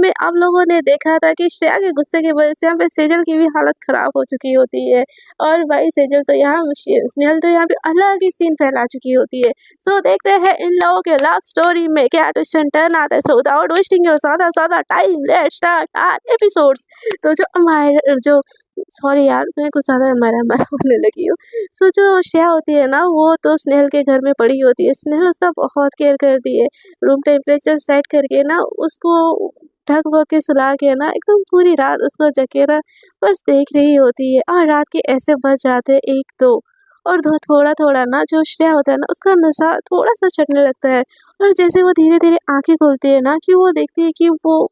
में आप लोगों ने देखा था कि श्रेया के गुस्से की वजह से यहाँ पे सेजल की भी हालत खराब हो चुकी होती है और भाई सेजल तो यहाँ स्नेहल तो यहाँ पे अलग ही सीन फैला चुकी होती है। सो देखते हैं इन लोगों के लव स्टोरी में क्या ट्विस्ट एंड टर्न आता है। सो विदाउट वेस्टिंग योर ज़्यादा time let's start our episodes. तो जो हमारे जो सॉरी यार मैं कुछ ज़्यादा हमारा बोलने लगी हूँ। सो जो श्रेया होती है ना वो तो स्नेहल के घर में पड़ी होती है। स्नेहल उसका बहुत केयर करती है, रूम टेम्परेचर सेट करके ना उसको ढक वक के सुला के ना एकदम पूरी रात उसको जकेरा बस देख रही होती है। और रात के ऐसे बज जाते हैं 1-2 और थोड़ा थोड़ा ना जो श्रेया होता है ना उसका नशा थोड़ा सा चढ़ने लगता है। और जैसे वो धीरे धीरे आंखें खोलती है ना कि वो देखती है कि वो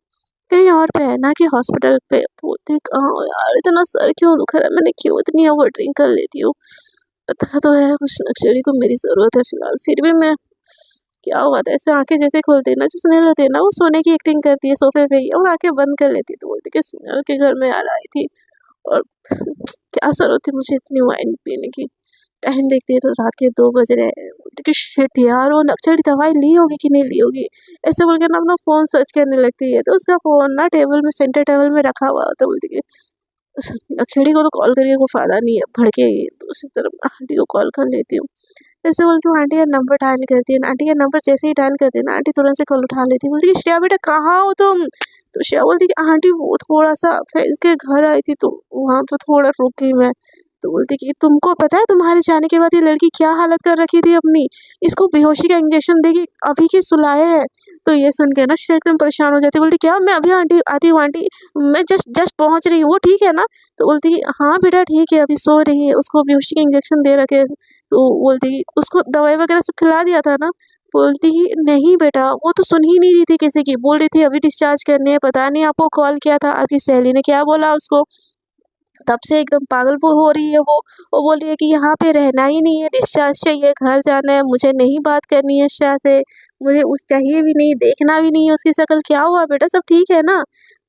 कहीं और पे है ना कि हॉस्पिटल पे। तो बोलती है कहाँ यार इतना सर क्यों दुख रहा है, मैंने क्यों इतनी ओवर ड्रिंक कर लेती हूँ। पता तो है उस नक्सली को मेरी ज़रूरत है फिलहाल, फिर भी मैं क्या हुआ था ऐसे आंखें जैसे खोलती है ना जो स्नेहल होती है ना वो सोने की एक्टिंग करती है सोफे पे ही और आंखें बंद कर लेती है। तो बोलती है कि स्नेहल के घर में यार आई थी और क्या ज़रूरत थी मुझे इतनी वाइन पीने की। टाइम देखती है तो रात के 2 बज रहे हैं। बोलती कि शिट यार वो नक्सली दवाई ली होगी कि नहीं ली होगी, ऐसे बोल के ना अपना फ़ोन सर्च करने लगती है। तो उसका फ़ोन ना टेबल में सेंटर टेबल में रखा हुआ होता है। बोलती कि उस नक्सली को तो कॉल करके कोई फ़ायदा नहीं है, भड़केगी। तो उसी तरफ आंटी को कॉल कर लेती हूँ। ऐसे बोल के वो आंटी का नंबर डायल करती है। आंटी का नंबर जैसे ही डायल करती है ना आंटी तुरंत से कॉल उठा लेती है। बोलती है श्रेया बेटा कहाँ हो तुम। तो श्रेया बोलती है कि आंटी वो थोड़ा सा फ्रेंड्स के घर आई थी तो वहाँ पे थोड़ा रुक गई मैं। तो बोलती कि तुमको पता है तुम्हारे जाने के बाद ये लड़की क्या हालत कर रखी थी अपनी, इसको बेहोशी का इंजेक्शन देके अभी के सुलाया है। तो ये सुन के ना श्रेया एकदम परेशान हो जाती है। बोलती क्या मैं अभी आंटी आती हूँ आंटी, मैं जस्ट जस्ट पहुँच रही हूँ, वो ठीक है ना। तो बोलती हाँ बेटा ठीक है अभी सो रही है, उसको बेहोशी का इंजेक्शन दे रखे। तो बोलती उसको दवाई वगैरह सब खिला दिया था ना। बोलती नहीं बेटा वो तो सुन ही नहीं रही थी किसी की, बोल रही थी अभी डिस्चार्ज करने है, पता नहीं आपको कॉल किया था आपकी सहेली ने क्या बोला उसको। तब से एकदम पागल हो रही है वो बोल रही है कि यहाँ पे रहना ही नहीं है, डिस्चार्ज चाहिए, घर जाना है, मुझे नहीं बात करनी है श्रेया से, मुझे उस चाहिए भी नहीं, देखना भी नहीं है उसकी शक्ल। क्या हुआ बेटा सब ठीक है ना।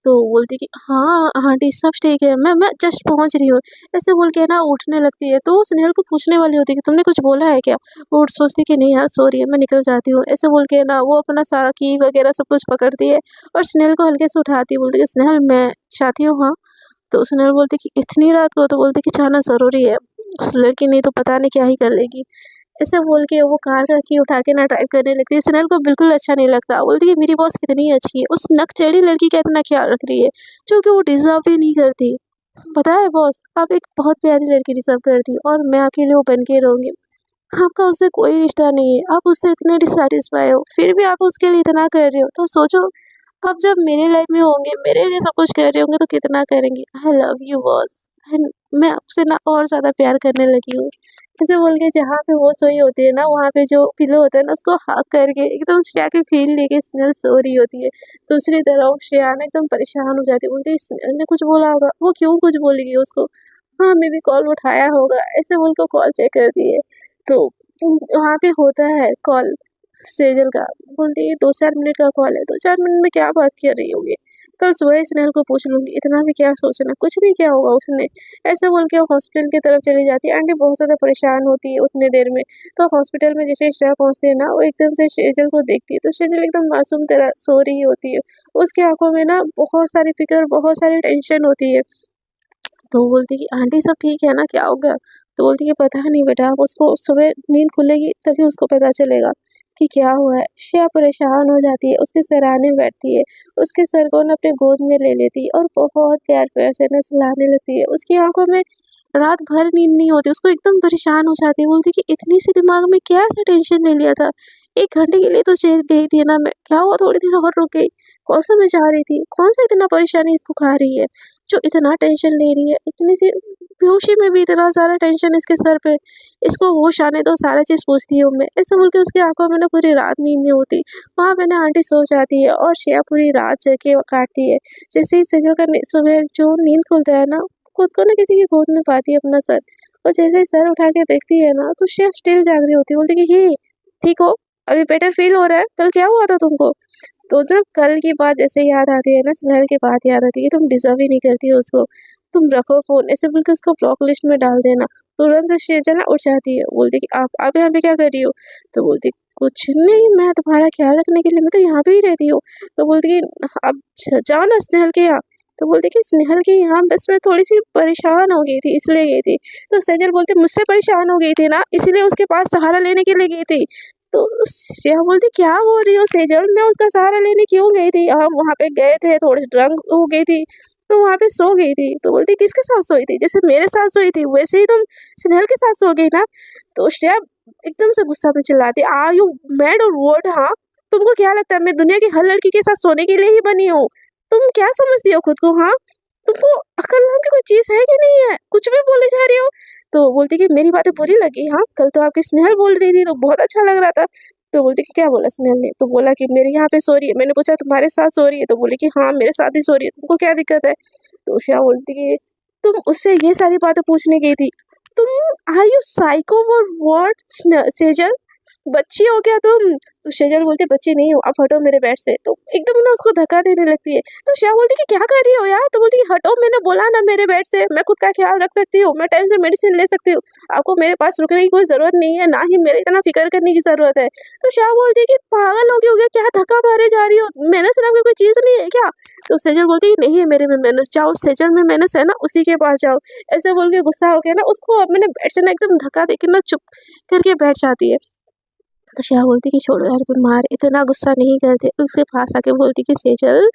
तो बोलती कि हाँ आंटी सब ठीक है, मैं जस्ट पहुँच रही हूँ। ऐसे बोल के ना उठने लगती है। तो वो स्नेहल को पूछने वाली होती है कि तुमने कुछ बोला है क्या। वो सोचती कि नहीं यार सॉरी है मैं निकल जाती हूँ। ऐसे बोल के ना वो अपना सारा की वगैरह सब कुछ पकड़ती है और स्नेहल को हल्के से उठाती है। बोलती है स्नेहल मैं चाहती हूँ हाँ। तो स्नेहल बोलती कि इतनी रात को। तो बोलती कि जाना ज़रूरी है, उस लड़की नहीं तो पता नहीं क्या ही कर लेगी। ऐसे बोल के वो कार का की उठा के ना ड्राइव करने लगती है। स्नेहल को बिल्कुल अच्छा नहीं लगता। बोलती है मेरी बॉस कितनी अच्छी है, उस नकचढ़ी लड़की का इतना ख्याल रख रही है जो कि वो डिज़र्व भी नहीं करती। पता है बॉस आप एक बहुत प्यारी लड़की डिज़र्व करती और मैं आपके लिए वो बन के रहूँगी। आपका उससे कोई रिश्ता नहीं है, आप उससे इतने डिससैटिस्फाई हो फिर भी आप उसके लिए इतना कर रहे हो। तो सोचो आप जब मेरे लाइफ में होंगे, मेरे लिए सब कुछ कर रहे होंगे तो कितना करेंगे। I love you boss and मैं आपसे ना और ज़्यादा प्यार करने लगी हूँ। ऐसे बोल के जहाँ पे वो सोई होती है ना वहाँ पे जो पिलो होता है ना उसको हाँक करके एकदम श्रेया की फील लेके स्नेहल सो रही होती है। दूसरी तरफ श्रेया ना एकदम परेशान हो जाती है। बोलती है स्नेहल ने कुछ बोला होगा, वो क्यों कुछ बोलेगी उसको। हाँ मे बी कॉल उठाया होगा। ऐसे बोल के कॉल चेक करती है तो वहाँ पे होता है कॉल सेजल का। बोलती है 2-4 मिनट का कॉल है, 2-4 मिनट में क्या बात कर रही होगी, कल सुबह स्नेहल को पूछ लूँगी, इतना भी क्या सोचना, कुछ नहीं किया होगा उसने। ऐसे बोल के वो हॉस्पिटल की तरफ चली जाती है। आंटी बहुत ज़्यादा परेशान होती है उतनी देर में। तो हॉस्पिटल में जैसे श्रेया पहुँचती है ना वो एकदम से सेजल को देखती है तो सेजल एकदम मासूम तरह सो रही होती है। उसकी आंखों में ना बहुत सारी फिक्र बहुत सारी टेंशन होती है। तो वो बोलती कि आंटी सब ठीक है ना, क्या हो गया। तो बोलती कि पता नहीं बेटा, अब उसको सुबह नींद खुलेगी तभी उसको पता चलेगा कि क्या हुआ है। श्रेया परेशान हो जाती है, उसके सराहने बैठती है, उसके सर को ना अपने गोद में ले लेती है और बहुत प्यार प्यार से ना सुलाने लगती है। उसकी आंखों में रात भर नींद नहीं होती, उसको एकदम परेशान हो जाती है। बोलती कि इतनी सी दिमाग में क्या ऐसा टेंशन ले लिया था, 1 घंटे के लिए तो चेत गई थी ना मैं, क्या हुआ थोड़ी देर और रुक गई, कौन सा मैं चाह रही थी, कौन सा इतना परेशानी इसको खा रही है जो इतना टेंशन ले रही है। इतनी सी बेहोशी में भी इतना सारा टेंशन इसके सर पे, इसको होश आने दो, सारा चीज़ पूछती हूँ मैं। ऐसे बोल के उसकी आंखों में ना पूरी रात नींद नहीं होती। वहाँ पे ना आंटी सो जाती है और श्रेया पूरी रात जग के काटती है। जैसे ही सेजल का सुबह जो नींद खुलता है ना खुद को ना किसी की गोद में पाती है अपना सर, और जैसे ही सर उठा के देखती है ना तो श्रेया स्टिल जाग रही होती है। बोलती कि ये ठीक हो, अभी बेटर फील हो रहा है, कल क्या हुआ था तुमको। तो जब कल की बात जैसे याद आती है ना, स्नेहल की बात याद आती है, तुम डिज़र्व ही नहीं करती हो उसको, तुम रखो फ़ोन, ऐसे बोल के उसको ब्लॉक लिस्ट में डाल देना। तुरंत से शेजा ना उठ जाती है, बोलती कि आप यहाँ पे क्या कर रही हो। तो बोलती कुछ नहीं, मैं तुम्हारा ख्याल रखने के लिए मैं तो यहाँ पे ही रहती हूँ। तो बोलती कि अब जाओ ना स्नेहल के यहाँ। तो बोलती कि स्नेहल के यहाँ बस मैं थोड़ी सी परेशान हो गई थी इसलिए गई थी। तो सेजल बोलते मुझसे परेशान हो गई थी ना, इसीलिए उसके पास सहारा लेने के लिए गई थी। तो श्रेया बोलती क्या बोल रही हो सेजल, मैं उसका सहारा लेने क्यों गई थी, हम वहाँ पे गए थे, थोड़ी ड्रंक हो गई थी तो वहाँ पे सो गई थी। तो बोलती किसके साथ सोई थी, जैसे मेरे साथ सोई थी वैसे ही तुम स्नेहल के साथ सो गई ना। तो श्रेया एकदम से गुस्सा में चिल्लाती आर यू मैड और व्हाट, हाँ तुमको क्या लगता है मैं दुनिया की हर लड़की के साथ सोने के लिए ही बनी हूँ, तुम क्या समझती हो खुद को, हाँ तुमको अकल नाम की कोई चीज है कि नहीं है, कुछ भी बोले जा रही हो। तो बोलती कि मेरी बातें बुरी लगी, हाँ कल तो आपकी स्नेहल बोल रही थी तो बहुत अच्छा लग रहा था। तो बोलती कि क्या बोला स्नेहल ने, तो बोला कि मेरे यहाँ पे सो रही है, मैंने पूछा तुम्हारे साथ सो रही है, तो बोली कि हाँ मेरे साथ ही सो रही है, तुमको क्या दिक्कत है। तो उषा बोलती कि तुम उससे ये सारी बातें पूछने गई थी, तुम आर यू साइको और व्हाट सेजल, बच्ची हो क्या तुम। तो सेजल बोलती बच्ची नहीं हो, अब हटो मेरे बेड से। तो एकदम ना उसको धक्का देने लगती है। तो श्या बोलती कि क्या कर रही हो यार, तो बोलती हटो, मैंने बोला ना मेरे बेड से, मैं खुद का ख्याल रख सकती हूँ, मैं टाइम से मेडिसिन ले सकती हूँ, आपको मेरे पास रुकने की कोई जरूरत नहीं है, ना ही मेरे इतना फिक्र करने की जरूरत है। तो श्या बोलती है कि पागल हो गया, क्या धक्का मारे जा रही हो, मैनर्स नाम की कोई चीज नहीं है क्या। तो सेजल बोलती है नहीं है मेरे में मैनर्स, जाओ सेजल में मैनर्स है ना उसी के पास जाओ। ऐसे बोल के गुस्सा हो गया ना उसको मैंने बेड से ना एकदम धक्का देके ना चुप करके बैठ जाती है। तो श्या बोलती कि छोड़ो यार बीमार, इतना गुस्सा नहीं करते। उसके पास आके बोलती कि सेजल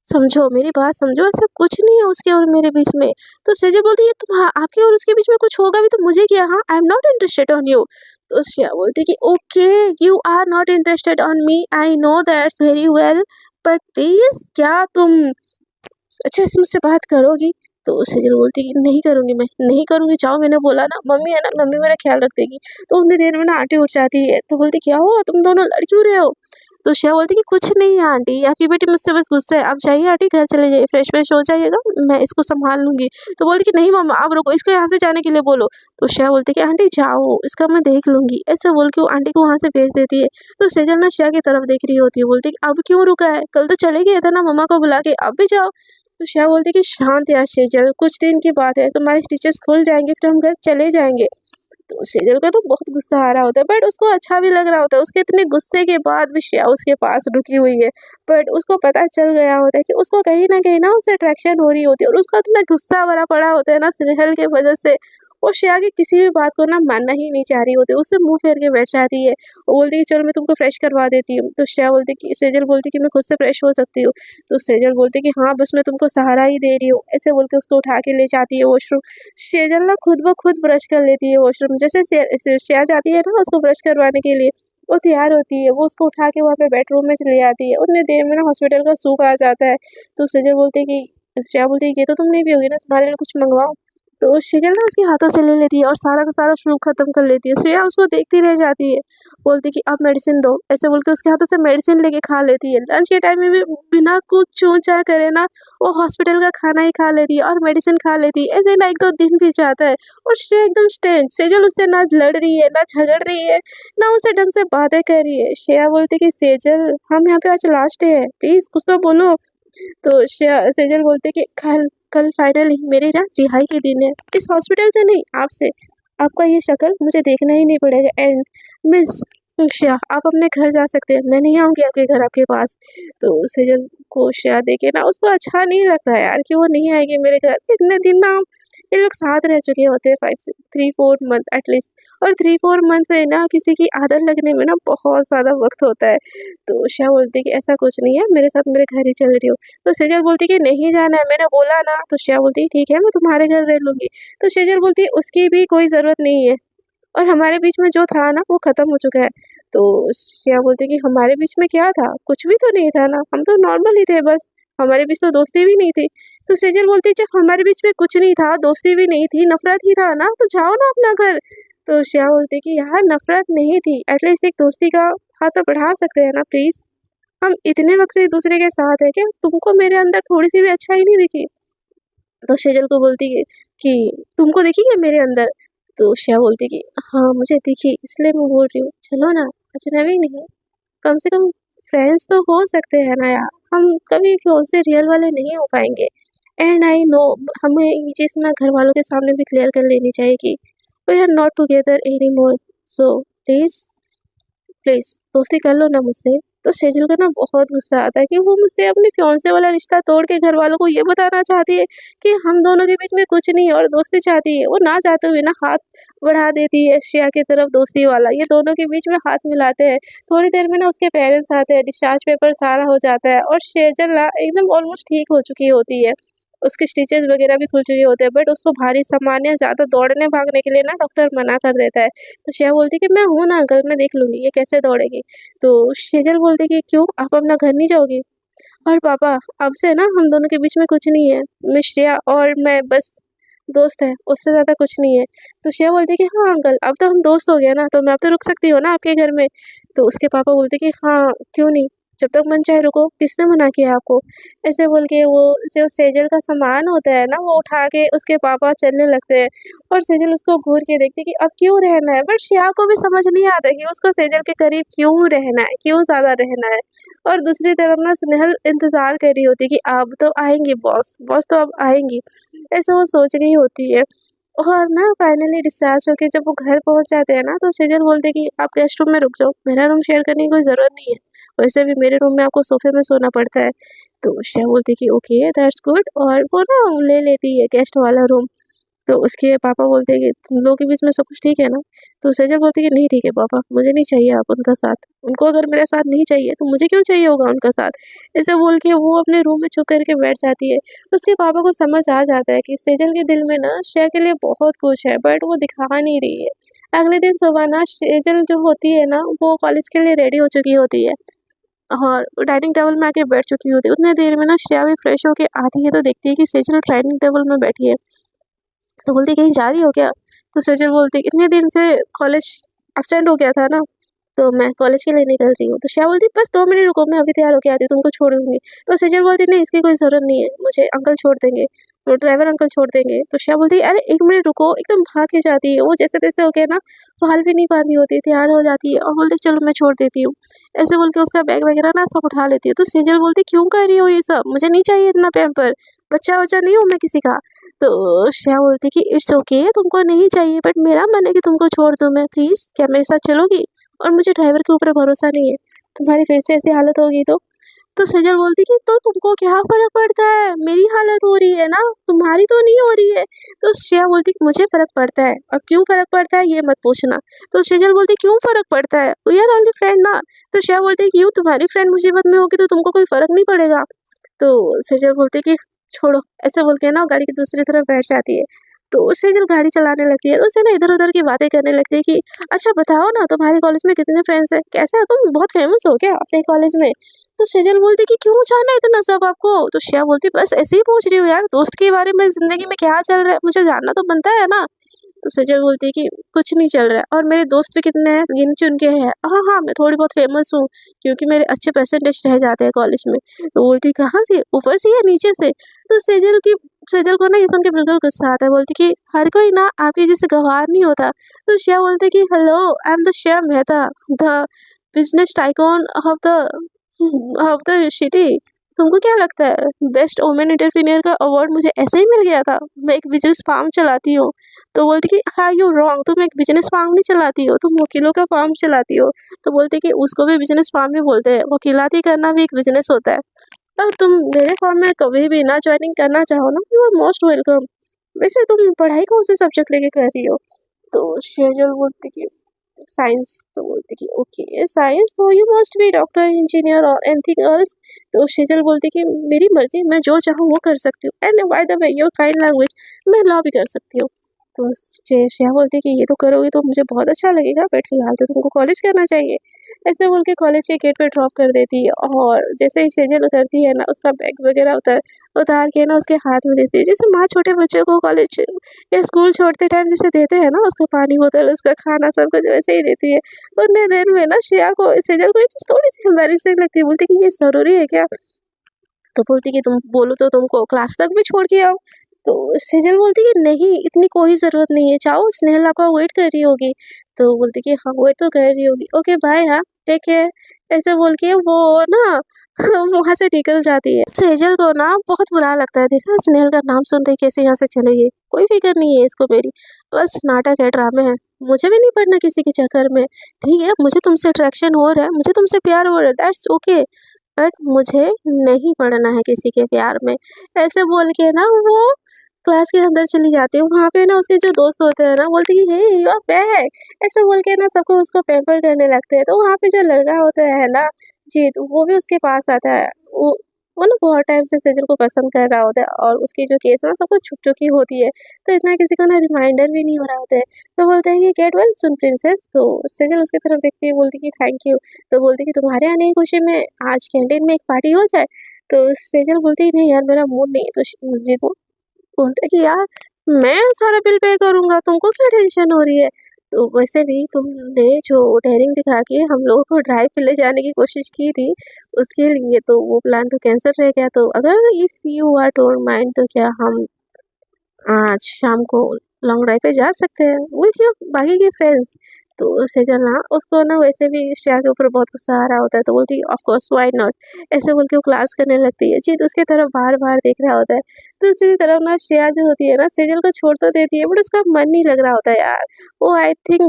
समझो मेरी बात समझो, ऐसा कुछ नहीं है उसके और मेरे बीच में। तो सेजल बोलती है तुम आपके और उसके बीच में कुछ होगा भी तो मुझे क्या, हाँ I am not interested on you. तो श्या बोलती कि okay you are not interested on me, I know that's very well, but please क्या तुम अच्छे से मुझसे बात करोगी। तो सेजल बोलती कि नहीं करूँगी, मैं नहीं करूँगी, जाओ मैंने बोला ना, मम्मी है ना मम्मी मेरा ख्याल रख देगी। तो उतनी देर में ना आंटी उठ जाती है। तो बोलती क्या हुआ तुम दोनों लड़ क्यों रहे हो। तो श्या बोलती कि कुछ नहीं है आंटी, आपकी बेटी मुझसे बस गुस्सा है, आप जाइए आंटी घर चले जाइए, फ्रेश फ्रेश हो जाइएगा, मैं इसको संभाल लूंगी। तो बोलती कि नहीं मम्मा आप रुको, इसको यहाँ से जाने के लिए बोलो। तो श्या बोलती कि आंटी जाओ, इसका मैं देख लूंगी, ऐसे बोल के वो आंटी को वहाँ से भेज देती है। तो सेजल ना श्या की तरफ देख रही होती है, बोलती कि अब क्यों रुका है, कल तो चले गए थे ना मम्मा को बुला के, अब भी जाओ। तो श्या बोलती कि शांत यार सेजल, कुछ दिन की बात है, तुम्हारे टीचर्स खुल जाएंगे फिर हम घर चले जाएंगे। तो सेजल का तो बहुत गुस्सा आ रहा होता है, बट उसको अच्छा भी लग रहा होता है, उसके इतने गुस्से के बाद भी श्रेया उसके पास रुकी हुई है। बट उसको पता चल गया होता है कि उसको कहीं ना कहीं ना उससे अट्रैक्शन हो रही होती है, और उसका इतना गुस्सा भरा पड़ा होता है ना स्नेहल के वजह से, वो श्रेया की किसी भी बात को ना मानना ही नहीं चाह रही होती, उससे मुंह फेर के बैठ जाती है। वो बोलती कि चलो मैं तुमको फ्रेश करवा देती हूँ। तो श्रेया बोलती कि सेजल बोलती कि मैं खुद से फ्रेश हो सकती हूँ। तो सेजल बोलती कि हाँ बस मैं तुमको सहारा ही दे रही हूँ, ऐसे बोल के उसको उठा के ले जाती है वॉशरूम। सेजल ना खुद ब खुद ब्रश कर लेती है वॉशरूम, जैसे श्रेया जाती है ना उसको ब्रश करवाने के लिए, वो तैयार होती है, वो उसको उठा के वहाँ पे बेडरूम में चली जाती है। उतने देर में ना हॉस्पिटल का सूप आ जाता है। तो सेजल बोलती है कि श्रेया बोलती है ये तो तुम नहीं पियोगी ना, तुम्हारे लिए कुछ मंगवाओ। तो सेजल ना उसके हाथों से ले लेती है और सारा का सारा सूप खत्म कर लेती है। श्रेया उसको देखती रह जाती है, बोलती कि अब मेडिसिन दो, ऐसे बोल के उसके हाथों से मेडिसिन लेके खा लेती है। लंच के टाइम में भी बिना कुछ चूं चा करे ना वो हॉस्पिटल का खाना ही खा लेती है और मेडिसिन खा लेती है। ऐसे ना 1-2 दिन भी जाता है और श्रेया एकदम टेंस, सेजल उससे ना लड़ रही है, ना झगड़ रही है, ना उसे ढंग से बातें कर रही है। श्रेया बोलती कि सेजल हम यहाँ पे आज लास्ट डे है, प्लीज कुछ तो बोलो। तो सेजल बोलते कि कल कल फाइनली मेरी ना रिहाई के दिन है, इस हॉस्पिटल से नहीं आपसे, आपका ये शक्ल मुझे देखना ही नहीं पड़ेगा। एंड मिस श्रेया आप अपने घर जा सकते हैं, मैं नहीं आऊँगी आपके घर आपके पास। तो सेजल को श्रेया देखे ना उसको अच्छा नहीं लगता यार कि वो नहीं आएगी मेरे घर। इतने दिन ना ये लोग साथ रह चुके होते हैं 3-4 मंथ एटलीस्ट, और 3-4 मंथ में ना किसी की आदत लगने में ना बहुत ज़्यादा वक्त होता है। तो श्रेया बोलती कि ऐसा कुछ नहीं है, मेरे साथ मेरे घर ही चल रही हो। तो सेजल बोलती कि नहीं जाना है, मैंने बोला ना। तो श्रेया बोलती ठीक है मैं तुम्हारे घर रह लूँगी। तो सेजल बोलती उसकी भी कोई ज़रूरत नहीं है, और हमारे बीच में जो था ना वो ख़त्म हो चुका है। तो श्रेया बोलती कि हमारे बीच में क्या था, कुछ भी तो नहीं था ना, हम तो नॉर्मल ही थे बस, हमारे बीच तो दोस्ती भी नहीं थी। तो सेजल बोलती जब हमारे बीच में कुछ नहीं था, दोस्ती भी नहीं थी, नफरत ही था ना, तो जाओ ना अपना घर। तो श्रेया बोलती कि यार नफरत नहीं थी, एटलीस्ट एक दोस्ती का हाथ तो बढ़ा सकते हैं ना प्लीज़, हम इतने वक्त से एक दूसरे के साथ है, क्या तुमको मेरे अंदर थोड़ी सी भी अच्छाई नहीं दिखी। तो सेजल को बोलती कि तुमको दिखी क्या मेरे अंदर। तो श्रेया बोलती कि हाँ मुझे दिखी, इसलिए मैं बोल रही हूँ, चलो ना, अजनबी नहीं, कम से कम फ्रेंड्स तो हो सकते हैं ना यार, हम कभी फियांसे रियल वाले नहीं हो पाएंगे। एंड आई नो हमें ये चीज़ ना घर वालों के सामने भी क्लियर कर लेनी चाहिए कि we are not together any more, so please please दोस्ती कर लो ना मुझसे। तो सेजल को ना बहुत गुस्सा आता है कि वो मुझसे अपने फियांसे वाला रिश्ता तोड़ के घर वालों को ये बताना चाहती है कि हम दोनों के बीच में कुछ नहीं है और दोस्ती चाहती है। वो ना चाहते हुए ना हाथ बढ़ा देती है श्रेया की तरफ दोस्ती वाला। ये दोनों के बीच में हाथ मिलाते हैं। थोड़ी देर में ना उसके पेरेंट्स आते हैं, डिस्चार्ज पेपर सारा हो जाता है और सेजल ना एकदम ऑलमोस्ट ठीक हो चुकी होती है। उसके स्टिचेज़ वगैरह भी खुल चुके होते हैं, बट उसको भारी सामान या ज़्यादा दौड़ने-भागने के लिए ना डॉक्टर मना कर देता है। तो श्रेया बोलती है कि मैं हूँ ना अंकल, मैं देख लूँगी, ये कैसे दौड़ेगी। तो सेजल बोलती है कि क्यों, आप अपना घर नहीं जाओगी? और पापा, अब से ना हम दोनों के बीच में कुछ नहीं है। मैं श्रेया और मैं बस दोस्त है, उससे ज़्यादा कुछ नहीं है। तो श्रेया बोलती है कि हाँ अंकल, अब तो हम दोस्त हो गए ना, तो मैं अब तो रुक सकती हूँ ना आपके घर में। तो उसके पापा बोलते कि हाँ, क्यों नहीं, जब तक मन चाहे रुको, किसने मना किया आपको? ऐसे बोल के वो जो सेजल का सामान होता है ना, वो उठा के उसके पापा चलने लगते हैं और सेजल उसको घूर के देखती है कि अब क्यों रहना है? बट श्रेया को भी समझ नहीं आता कि उसको सेजल के करीब क्यों रहना है, क्यों ज़्यादा रहना है। और दूसरी तरफ ना स्नेहल इंतज़ार कर रही होती है कि अब तो आएँगी बॉस, बॉस तो अब आएँगी। ऐसा वो सोच रही होती है। और ना फाइनली डिस्चार्ज होके जब वो घर पहुँच जाते हैं ना, तो सेजल बोलते कि आप गेस्ट रूम में रुक जाओ, मेरा रूम शेयर करने की कोई ज़रूरत नहीं है। वैसे भी मेरे रूम में आपको सोफ़े में सोना पड़ता है। तो श्रेया बोलती है कि ओके दैट्स गुड, और वो ना ले लेती है गेस्ट वाला रूम। तो उसके पापा बोलते हैं कि तुम लोगों के बीच में सब कुछ ठीक है ना? तो सेजल बोलती है कि नहीं ठीक है पापा, मुझे नहीं चाहिए आप उनका साथ। उनको अगर मेरा साथ नहीं चाहिए तो मुझे क्यों चाहिए होगा उनका साथ? ऐसे बोल के वो अपने रूम में चुप करके बैठ जाती है। उसके पापा को समझ आ जाता है कि सेजल के दिल में ना श्रेया के लिए बहुत कुछ है, बट वो दिखा नहीं रही है। अगले दिन सुबह ना सेजल जो होती है ना, वो कॉलेज के लिए रेडी हो चुकी होती है और डाइनिंग टेबल में आके बैठ चुकी होती है। उतने देर में ना श्रेया भी फ्रेश होके आती है तो देखती है कि सेजल डाइनिंग टेबल में बैठी है। तो बोलती है, कहीं जा रही हो क्या? तो सेजल बोलती है, इतने दिन से कॉलेज एब्सेंट हो गया था ना, तो मैं कॉलेज के लिए निकल रही हूँ। तो श्रेया बोलती है, बस 2 मिनट रुको, मैं अभी तैयार होके आती हूँ, तुमको छोड़ दूँगी। तो सेजल बोलती है, नहीं इसकी कोई ज़रूरत नहीं है, मुझे अंकल छोड़ देंगे, वो ड्राइवर अंकल छोड़ देंगे। तो श्रेया बोलती है, अरे 1 मिनट रुको, एकदम भाग के जाती है। वो जैसे-तैसे होके ना बाल भी नहीं बाँधी होती, तैयार हो जाती है और बोलती है, चलो मैं छोड़ देती हूँ। ऐसे बोल के उसका बैग वगैरह ना सब उठा लेती है। तो सेजल बोलती है, क्यों कर रही हो ये सब? मुझे नहीं चाहिए इतना पैम्पर, बच्चा-वच्चा नहीं हूँ मैं किसी का। तो श्रेया बोलती कि इट्स ओके, तुमको नहीं चाहिए, बट मेरा मन है कि तुमको छोड़ दूँ मैं, प्लीज़ क्या मेरे साथ चलोगी? और मुझे ड्राइवर के ऊपर भरोसा नहीं है, तुम्हारी फिर से ऐसी हालत होगी तो? तो सेजल बोलती कि तो तुमको क्या फ़र्क पड़ता है? मेरी हालत हो रही है ना, तुम्हारी तो नहीं हो रही है। तो श्रेया बोलती कि मुझे फ़र्क पड़ता है, और क्यों फ़र्क पड़ता है ये मत पूछना। तो सेजल बोलती क्यों फ़र्क पड़ता है? वी आर ओनली फ्रेंड ना। तो श्रेया बोलती क्यों, तुम्हारी फ्रेंड मुसीबत में होगी तो तुमको कोई फ़र्क नहीं पड़ेगा? तो सेजल बोलती कि छोड़ो, ऐसे बोल के ना गाड़ी की दूसरी तरफ बैठ जाती है। तो सेजल गाड़ी चलाने लगती है और उससे ना इधर-उधर की बातें करने लगती है कि अच्छा बताओ ना, तुम्हारे कॉलेज में कितने फ्रेंड्स हैं? कैसे हो तुम, बहुत फेमस हो क्या अपने कॉलेज में? तो सेजल बोलती कि क्यों जानना है इतना सब आपको? तो श्रेया बोलती बस ऐसे ही पूछ रही हूँ यार, दोस्त के बारे में, ज़िंदगी में क्या चल रहा है, मुझे जानना तो बनता है ना। तो सेजल बोलती है कि कुछ नहीं चल रहा है, और मेरे दोस्त भी कितने हैं, गिन-चुन के हैं। हाँ, हाँ, मैं थोड़ी बहुत फेमस हूँ क्योंकि मेरे अच्छे परसेंटेज रह जाते हैं कॉलेज में। तो बोलती कहाँ से? ऊपर से या नीचे से? तो सेजल को ना ये सुन के बिल्कुल गुस्सा आता है। बोलती कि हर कोई ना आपके जैसे गँवार नहीं होता। तो श्रेया बोलती कि hello, I am the Shreya Mehta, the business tycoon of the city. तुमको क्या लगता है बेस्ट वुमेन एंटरप्रेन्योर का अवार्ड मुझे ऐसे ही मिल गया था? मैं एक बिज़नेस फार्म चलाती हूँ। तो बोलती कि हाँ, यू रॉन्ग, तुम एक बिज़नेस फार्म नहीं चलाती हो, तुम वकीलों का फार्म चलाती हो। तो बोलती कि उसको भी बिज़नेस फार्म ही बोलते हैं, वकीलाती करना भी एक बिज़नेस होता है। और तुम मेरे फॉर्म में कभी भी ना ज्वाइनिंग करना चाहो ना, यू आर मोस्ट वेलकम। वैसे तुम पढ़ाई कौन से सब्जेक्ट लेके कर रही हो? तो शेजल बोलती कि साइंस। तो बोलती कि ओके साइंस, तो you must be doctor, engineer और एनीथिंग एल्स। तो शेजल बोलती कि मेरी मर्जी, मैं जो चाहूँ वो कर सकती हूँ, and by the way your kind language, मैं लॉ भी कर सकती हूँ। तो श्रेया बोलती कि ये तो करोगी तो मुझे बहुत अच्छा लगेगा, बट फिलहाल तो तुमको कॉलेज करना चाहिए। ऐसे बोल के कॉलेज के गेट पे ड्रॉप कर देती है, और जैसे ही सेजल उतरती है ना, उसका बैग वगैरह उतार के ना उसके हाथ में देती है, जैसे माँ छोटे बच्चे को कॉलेज या स्कूल छोड़ते टाइम जैसे देते हैं ना, उसका पानी बोतल, उसका खाना, सब कुछ वैसे ही देती है। उतने देर में ना श्रेया को, सेजल को ये चीज़ थोड़ी-सी एम्बैरेसिंग लगती है, बोलती कि ये ज़रूरी है क्या? तो बोलती कि तुम बोलो तो तुमको क्लास तक भी छोड़ के आऊँ। तो सेजल बोलती कि नहीं, इतनी कोई ज़रूरत नहीं है, जाओ स्नेहल आपका वेट कर रही होगी। तो बोलती कि हाँ, वेट तो कर रही होगी, ओके बाय, हाँ, टेक केयर। ऐसे बोल के वो ना वहाँ से निकल जाती है। सेजल को ना बहुत बुरा लगता है, देखा स्नेहल का नाम सुनते ही कैसे यहाँ से चली गई। कोई फ़िक्र नहीं है इसको मेरी, बस नाटक है, ड्रामे हैं, मुझे भी नहीं पड़ना किसी के चक्कर में। ठीक है, मुझे तुमसे अट्रैक्शन हो रहा है, मुझे तुमसे प्यार हो रहा है, दैट्स ओके, बट मुझे नहीं पड़ना है किसी के प्यार में। ऐसे बोल के ना वो क्लास के अंदर चली जाती है। वहाँ पे ना उसके जो दोस्त होते हैं ना बोलते कि हे यू आर बैक, ऐसे बोल के ना सबको उसको पैम्पर करने लगते हैं। तो वहाँ पे जो लड़का होता है ना जीत, वो भी उसके पास आता है। वो ना बहुत टाइम से सेजल को पसंद कर रहा होता है और उसकी जो केस है ना सबको छुप चुकी होती है, तो इतना किसी को ना रिमाइंडर भी नहीं हो रहा होता है। तो बोलते हैं कि गेट वेल सुन प्रिंसेस। तो सेजल उसकी तरफ देखती है, बोलती कि थैंक यू। तो बोलती कि तुम्हारे आने की खुशी में आज कैंटीन में एक पार्टी हो जाए। तो सेजल बोलती नहीं यार मेरा मूड नहीं है। तो जीत बोलता है कि यार मैं सारा बिल पे करूँगा, तुमको क्या टेंशन हो रही है। तो वैसे भी तुमने जो डेयरिंग दिखा के हम लोगों को ड्राइव पे ले जाने की कोशिश की थी, उसके लिए तो वो प्लान तो कैंसल रह गया। तो अगर if you are don't mind तो क्या हम आज शाम को लॉन्ग ड्राइव पे जा सकते हैं विथ योर बाकी के फ्रेंड्स। तो सेजल ना उसको ना वैसे भी श्रेया के ऊपर बहुत गुस्सा आ रहा होता है। तो बोलती है ऑफ कोर्स व्हाई नॉट, ऐसे बोल के वो क्लास करने लगती है। जीत उसके तरफ बार बार देख रहा होता है। दूसरी तरफ ना श्रेया जो होती है ना सेजल को छोड़ तो देती है, बट उसका मन नहीं लग रहा होता है यार। वो आई थिंक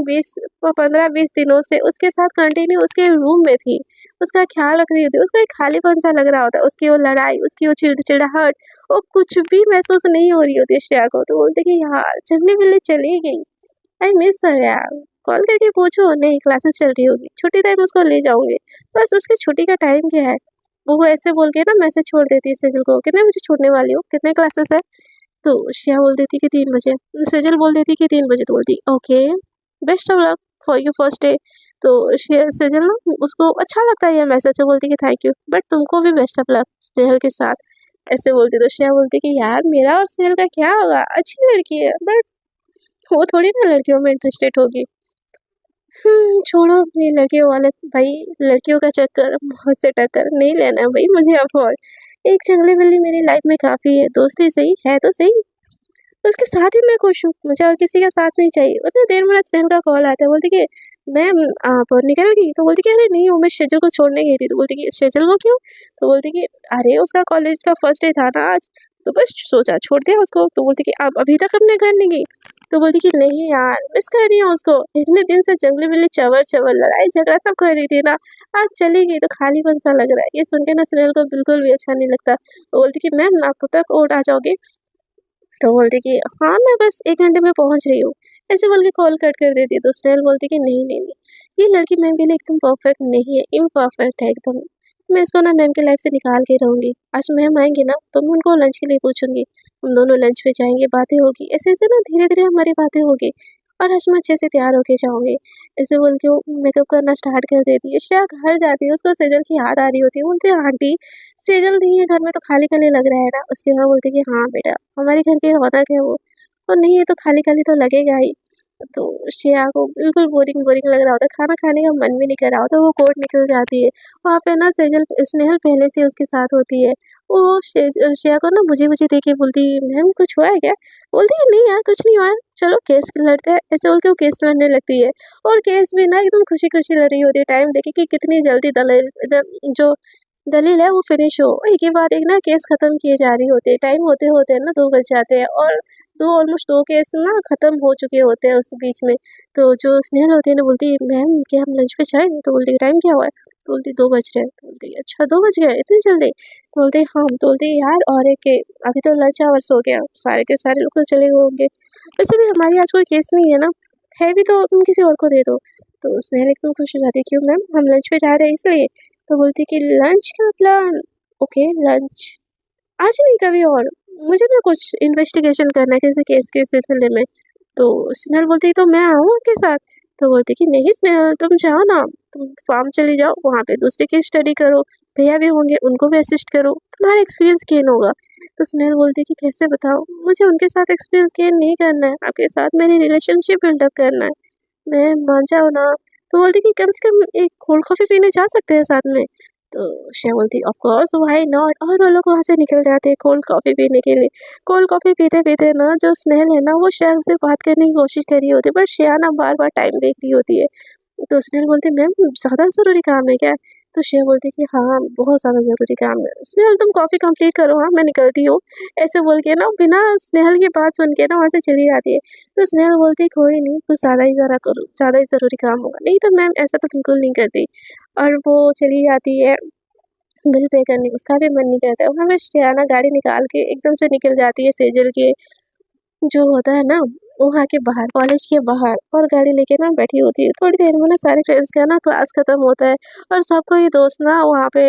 15-20 दिनों से उसके साथ कंटिन्यू उसके रूम में थी, उसका ख्याल रख रही होती है। उसको एक खालीपन सा लग रहा होता है। उसकी वो लड़ाई, उसकी वो चिड़चिड़ाहट, वो कुछ भी महसूस नहीं हो रही होती है श्रेया को। तो बोलते कि यार जंगली बिल्ली चली गई, आई मिस हर यार, कॉल करके पूछो। नहीं क्लासेस चल रही होगी, छुट्टी टाइम उसको ले जाऊंगी। बस उसकी छुट्टी का टाइम क्या है, वो ऐसे बोल के ना मैसेज छोड़ देती है सेजल को, कितने बजे छूटने वाली हो, कितने क्लासेस है। तो श्रेया बोल देती कि 3 बजे। सेजल बोल देती कि 3 बजे। तो बोलती okay, best of luck for you first day. तो सेजल ना उसको अच्छा लगता है ये मैसेज, से बोलती कि थैंक यू, बट तुमको भी बेस्ट ऑफ लक स्नेहल के साथ, ऐसे बोलती। तो श्रेया बोलती कि यार मेरा और स्नेहल का क्या होगा, अच्छी लड़की है, बट वो थोड़ी ना लड़कियों में इंटरेस्टेड होगी। छोड़ो ये लड़कियों वाले, भाई लड़कियों का चक्कर बहुत से टक्कर नहीं लेना है भाई मुझे अब। और एक जंगली बिल्ली मेरी लाइफ में काफ़ी है, दोस्ती सही है तो सही, उसके साथ ही मैं खुश हूँ, मुझे और किसी का साथ नहीं चाहिए। उतनी देर में स्नेहल का कॉल आता है, बोलती कि मैम आप निकल गई। तो बोलती कि अरे नहीं वो मैं शेजल को छोड़ने गई थी। तो बोलती कि शेजल को क्यों। तो बोलती कि अरे उसका कॉलेज का फर्स्ट डे था ना आज, तो बस सोचा छोड़ दिया उसको। तो बोलती कि आप अभी तक अपने घर नहीं गई। तो बोलती कि नहीं यार मिस कर रही हूँ उसको, इतने दिन से जंगली बिल्ली चवर चवर लड़ाई झगड़ा सब कर रही थी ना, आज चली गई तो खालीपन सा लग रहा है। ये सुन के ना स्नेहल को बिल्कुल भी अच्छा नहीं लगता। तो बोलती कि मैम आप कब तक और आ जाओगे। तो बोलती कि हाँ मैं बस 1 घंटे में पहुंच रही हूँ, ऐसे बोल के कॉल कट कर देती है। तो स्नेहल बोलती कि नहीं नहीं नहीं, ये लड़की मैम के लिए एकदम परफेक्ट नहीं है, इम्परफेक्ट है एकदम। मैं इसको ना मैम की लाइफ से निकाल के रहूँगी। आज मैम आएंगे ना तो मैं उनको लंच के लिए पूछूंगी, हम दोनों लंच पे जाएंगे, बातें होगी, ऐसे ऐसे ना धीरे धीरे हमारी बातें होगी, और आज मैं अच्छे से तैयार होके जाऊंगी। ऐसे बोल के वो मेकअप करना स्टार्ट कर देती है। श्रेया घर जाती है, उसको सेजल की याद आ रही होती है। बोलती है आंटी सेजल नहीं है घर में तो खाली खाली लग रहा है ना। उसके बाद बोलती है कि हाँ बेटा हमारे घर की रौनक है वो, और नहीं है तो खाली खाली तो लगेगा ही। तो श्रेया को बिल्कुल बोरिंग बोरिंग लग रहा होता है, खाना खाने का मन भी नहीं कर रहा होता। वो कोर्ट निकल जाती है, वहाँ पे ना सेजल स्नेहल पहले से उसके साथ होती है। वो श्रेया को ना बुझी बुझी देख के बोलती मैम कुछ हुआ है क्या। बोलती है नहीं यार कुछ नहीं हुआ है, चलो केस लड़ते हैं। ऐसे बोल के वो केस लड़ने लगती है, और केस भी ना एकदम खुशी खुशी लड़ रही होती है। टाइम देखे कि कितनी जल्दी दलील जो दलील है वो फिनिश हो, एक के बाद एक ना केस खत्म किए जा रही होती है। टाइम होते होते ना 2 बज जाते हैं, और ऑलमोस्ट 2 केस ना खत्म हो चुके होते हैं उस बीच में। तो जो स्नेहल होती है ना बोलती है मैम क्या हम लंच पे जाएं। तो बोलती है टाइम क्या हुआ है। तो बोलती 2 बज रहे हैं। तो बोलती है अच्छा 2 बज गए इतनी जल्दी। तो बोलती है हाँ। तो बोलती है यार और एक के अभी तो लंच आवर्स हो गया, सारे के सारे लोग तो चले गए होंगे, वैसे भी हमारी आज कोई केस नहीं है ना, है भी तो तुम किसी और को दे दो। तो स्नेहल एकदम खुश हो जाती है क्यों मैम हम लंच पे जा रहे हैं इसलिए। तो बोलती कि लंच का प्लान, ओके लंच आज नहीं कभी और, मुझे ना कुछ इन्वेस्टिगेशन करना है किसी केस के सिलसिले में। तो स्नेहल बोलती तो मैं आऊँ आपके साथ। तो बोलती कि नहीं स्नेहल तुम जाओ ना, तुम फार्म चली जाओ, वहाँ पे दूसरे की स्टडी करो, भैया भी होंगे उनको भी असिस्ट करो, तुम्हारा एक्सपीरियंस गेन होगा। तो स्नेहल बोलती कि कैसे बताओ, मुझे उनके साथ एक्सपीरियंस गेन नहीं करना है, आपके साथ मेरी रिलेशनशिप बिल्डअप करना है, मैं मान जाओ ना। तो बोलती कि कम से कम एक कोल्ड कॉफ़ी पीने जा सकते हैं साथ में। तो श्रेया बोलती ऑफ कोर्स व्हाई नॉट, और वो लोग वहाँ से निकल जाते हैं कोल्ड कॉफ़ी पीने के लिए। कोल्ड कॉफ़ी पीते पीते ना जो स्नेहल है ना वो श्रेया से बात करने की कोशिश कर रही होती है, पर श्रेया ना बार बार टाइम देख रही होती है। तो स्नेहल बोलती मैम ज़्यादा ज़रूरी काम है क्या। तो श्रेया बोलती कि हाँ बहुत ज़्यादा ज़रूरी काम है। स्नेहल तुम कॉफ़ी कंप्लीट करो, हाँ मैं निकलती हूँ, ऐसे बोल के ना बिना स्नेहल की बात सुन के ना वहाँ से चली जाती है। तो स्नेहल बोलती है कोई नहीं, कुछ ज़्यादा ही ज़रूरी काम होगा। नहीं तो मैम ऐसा तो बिल्कुल नहीं करती। और वो चली जाती है बिल पे करने, उसका भी मन नहीं करता है। वहाँ पे श्रेया ना गाड़ी निकाल के एकदम से निकल जाती है सेजल के जो होता है ना वहाँ के बाहर, कॉलेज के बाहर, और गाड़ी लेके ना बैठी होती है। थोड़ी देर में ना सारे फ्रेंड्स का ना क्लास खत्म होता है और सबको ये दोस्त ना वहाँ पे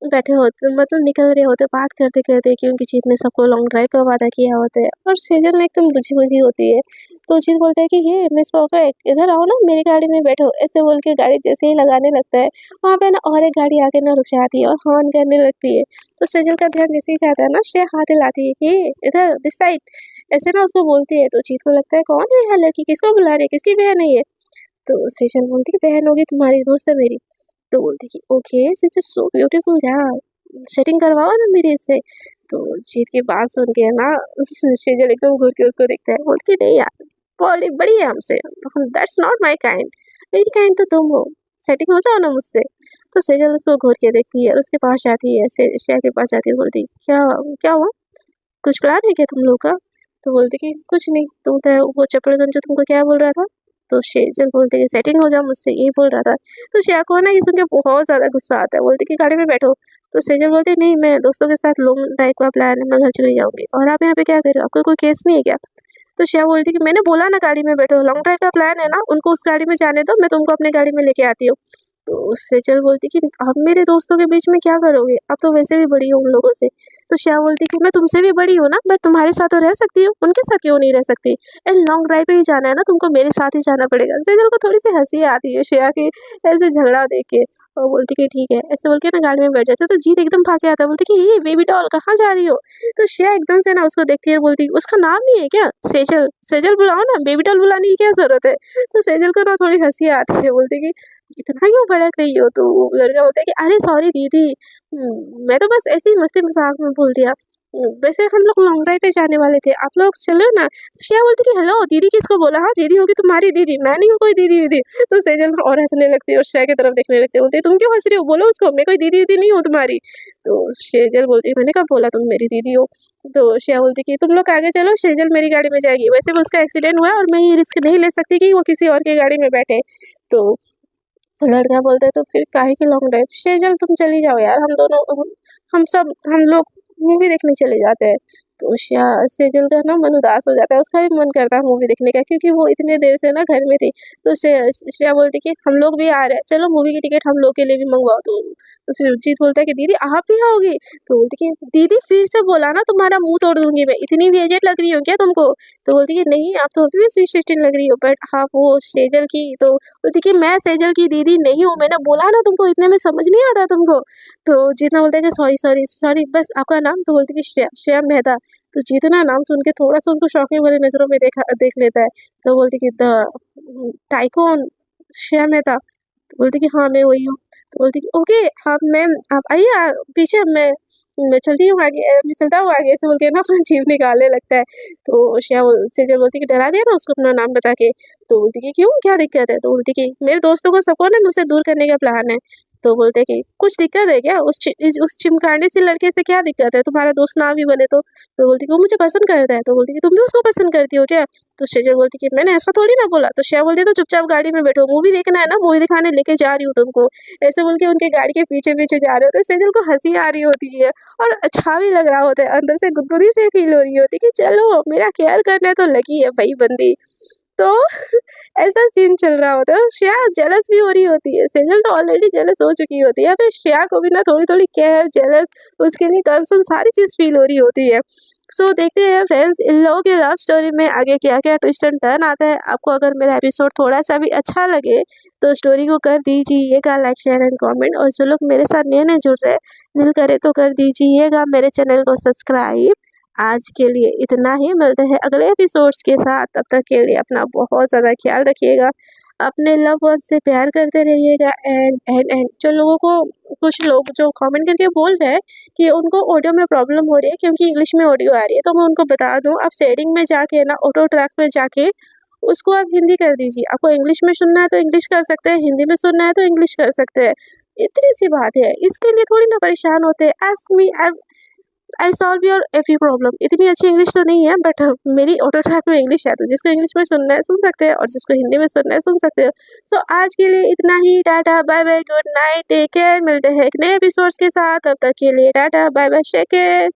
बैठे होते, मतलब निकल रहे होते बात करते करते कि उनकी जीत ने सबको लॉन्ग ड्राइव का वादा किया होता है। और सेजल ने एकदम बुझी होती है। तो जीत बोलता है कि हे मिस परफेक्ट इधर आओ ना, मेरी गाड़ी में बैठो, ऐसे बोल के गाड़ी जैसे ही लगाने लगता है वहाँ पे ना और एक गाड़ी आके ना रुक जाती है और हॉर्न करने लगती है। तो सेजल का ध्यान जैसे ही जाता है ना श्रेया हाथ हिलाती है कि इधर दिस साइड, ऐसे ना उसको बोलती है। तो जीत को लगता है कौन है यहाँ लड़की, किसको बुला रही है, किसकी बहन है ये। तो सेजल बोलती है बहन होगी तुम्हारी, दोस्त है मेरी। तो बोलती कि okay she is so beautiful यार, सेटिंग करवाओ ना मेरे इससे। तो जीत की बात सुन के ना सेजल एकदम घूर के उसको देखता है, बोलती नहीं यार बड़ी बड़ी है हमसे, दैट्स नॉट माई काइंड, मेरी काइंड तो तुम हो, सेटिंग हो जाओ ना मुझसे। तो सेजल उसको घूर के देखती है और उसके पास जाती है, श्रेया के पास जाती है, बोलती क्या क्या हुआ, कुछ प्लान है क्या तुम लोग का। तो बोलती कि कुछ नहीं, तुम तो वो चपड़गंज जो तुमको क्या बोल रहा था। तो सेजल बोलते कि सेटिंग हो जाओ मुझसे, यही बोल रहा था। तो श्रेया को ना ये सुन के बहुत ज़्यादा गुस्सा आता है, बोलती कि गाड़ी में बैठो। तो सेजल बोलती नहीं, मैं दोस्तों के साथ लॉन्ग ड्राइव का प्लान है, मैं घर चली जाऊंगी, और आप यहाँ पे क्या कर रहे हो, आपका कोई केस नहीं है क्या। तो श्रेया बोलती कि मैंने बोला ना गाड़ी में बैठो, लॉन्ग ड्राइव का प्लान है ना, उनको उस गाड़ी में जाने दो, मैं तुमको अपनी गाड़ी में लेके आती हूँ। तो सेजल बोलती कि आप मेरे दोस्तों के बीच में क्या करोगे, अब तो वैसे भी बड़ी हो उन लोगों से। तो श्रेया बोलती कि मैं तुमसे भी बड़ी हूँ ना, मैं तुम्हारे साथ तो रह सकती हूँ, उनके साथ क्यों नहीं रह सकती, एंड लॉन्ग ड्राइव पे ही जाना है ना तुमको, मेरे साथ ही जाना पड़ेगा। सेजल को थोड़ी सी हंसी आती है श्रेया की ऐसे झगड़ा देख के, और बोलती कि ठीक है, ऐसे बोल के ना गाड़ी में बैठ जाते। तो जीत एकदम भाग के आता है, बोलती कि ये बेबी डॉल कहाँ जा रही हो। तो श्रेया एकदम से ना उसको देखती है और बोलती उसका नाम नहीं है क्या सेजल, सेजल बुलाओ ना, बेबी डॉल बुलाने की क्या जरूरत है। तो सेजल को ना थोड़ी हंसी आती है, बोलती कि इतना क्यों भड़क रही हो। तो लड़का बोलता है कि अरे सॉरी दीदी, मैं तो बस ऐसे ही मस्ती मजाक में बोल दिया। वैसे हम लोग लॉन्ग ड्राइव पे जाने वाले थे, आप लोग चलो ना। श्रेया बोलती कि हेलो दीदी किसको बोला, हाँ दीदी होगी तुम्हारी दीदी, मैं नहीं हूँ कोई दीदी वीदी। तो सेजल और हंसने लगती है और श्रेया की तरफ देखने लगती है, बोलती तुम क्यों हंस रही हो, बोलो उसको मैं कोई दीदी वीदी नहीं हूँ तुम्हारी। तो सेजल बोलती मैंने कब बोला तुम मेरी दीदी हो। तो श्रेया बोलती कि तुम लोग आगे चलो, सेजल मेरी गाड़ी में जाएगी, वैसे भी उसका एक्सीडेंट हुआ और मैं ये रिस्क नहीं ले सकती कि वो किसी और की गाड़ी में बैठे। तो लड़का बोलता है तो फिर काहे की लॉन्ग ड्राइव, सेजल तुम चली जाओ यार, हम लोग मूवी देखने चले जाते हैं। तो सेजल का ना मन उदास हो जाता है, उसका भी मन करता है मूवी देखने का, क्योंकि वो इतने देर से ना घर में थी। तो श्रेया बोलती कि हम लोग भी आ रहे हैं, चलो मूवी की टिकट हम लोग के लिए भी मंगवाओ। तो जीत बोलता है कि दीदी आप भी आओगी। तो बोलती कि दीदी फिर से बोला ना तुम्हारा मुंह तोड़ दूंगी मैं, इतनी भी एजेड लग रही हो क्या तुमको। तो बोलती कि नहीं आप तो अभी भी स्वीट 16 लग रही हो, बट हाँ वो सेजल की। तो बोलती कि मैं सेजल की दीदी नहीं हूँ, मैंने बोला ना तुमको, इतने में समझ नहीं आता तुमको। तो जीतना बोलता है कि सॉरी सॉरी सॉरी, बस आपका नाम। तो बोलती कि श्रेया, श्रेया मेहता। तो जीतना नाम सुन के थोड़ा सा उसको शौकीन वाली नज़रों में देख लेता है। तो बोलती कि द टाइकोन श्रेया मेहता। तो बोलती कि हाँ मैं वही हूँ। तो बोलती कि ओके आप मैम आप आइए पीछे, मैं चलती हूँ आगे, मैं चलता हूँ आगे, ऐसे बोल के ना अपना जीभ निकालने लगता है। तो सेजल बोलती कि डरा दिया ना उसको अपना नाम बता के। तो बोलती कि क्यों क्या दिक्कत है। तो बोलती कि मेरे दोस्तों को सबको ना मुझसे दूर करने का प्लान है। तो बोलते कि कुछ दिक्कत है क्या, उस चिमकांडी सी लड़के से क्या दिक्कत है, तुम्हारा दोस्त ना भी बने तो बोलती कि वो मुझे पसंद करता है। तो बोलती कि तुम भी उसको पसंद करती हो क्या। तो सेजल बोलती कि मैंने ऐसा थोड़ी ना बोला। तो श्रेया बोलती तो चुपचाप गाड़ी में बैठो, मूवी देखना है ना, मूवी दिखाने लेके जा रही हूँ तुमको, ऐसे बोल के उनके गाड़ी के पीछे पीछे जा रहे होते। सेजल को हंसी आ रही होती है और अच्छा भी लग रहा होता है, अंदर से गुदगुदी से फील हो रही होती है कि चलो मेरा केयर करने तो लगी है भाई बंदी। तो ऐसा सीन चल रहा होता है और श्रेया जेलस भी हो रही होती है, सेजल तो ऑलरेडी जेलस हो चुकी होती है, फिर श्रेया को भी ना थोड़ी थोड़ी केयर जेलस उसके लिए कंसर्न सारी चीज़ फील हो रही होती है। सो देखते हैं फ्रेंड्स इन लोगों की लव स्टोरी में आगे क्या क्या ट्विस्ट एंड टर्न आता है। आपको अगर मेरा एपिसोड थोड़ा सा भी अच्छा लगे तो स्टोरी को कर दीजिएगा लाइक शेयर एंड कमेंट, और जो लोग मेरे साथ नए नए जुड़ रहे हैं दिल करे तो कर दीजिएगा मेरे चैनल को सब्सक्राइब। आज के लिए इतना ही, मिलते हैं अगले एपिसोड्स के साथ, तब तक के लिए अपना बहुत ज़्यादा ख्याल रखिएगा, अपने लव वन से प्यार करते रहिएगा। एंड जो लोगों को, कुछ लोग जो कमेंट करके बोल रहे हैं कि उनको ऑडियो में प्रॉब्लम हो रही है क्योंकि इंग्लिश में ऑडियो आ रही है, तो मैं उनको बता दूं आप सेटिंग में जाके ना ऑटो ट्रैक में जाके उसको आप हिंदी कर दीजिए। आपको इंग्लिश में सुनना है तो इंग्लिश कर सकते हैं, हिंदी में सुनना है तो इंग्लिश कर सकते हैं। इतनी सी बात है, इसके लिए थोड़ी ना परेशान होते। Ask me, I solve your every problem. इतनी अच्छी इंग्लिश तो नहीं है, बट मेरी ऑटो ट्रैक में इंग्लिश है, तो जिसको इंग्लिश में सुनना है सुन सकते हैं और जिसको हिंदी में सुनना है सुन सकते हो। सो आज के लिए इतना ही। Tata bye bye, good night, take care. मिलते हैं एक नए एपिसोड्स के साथ, तब तक के लिए टाटा बाय बाय, टेक केयर।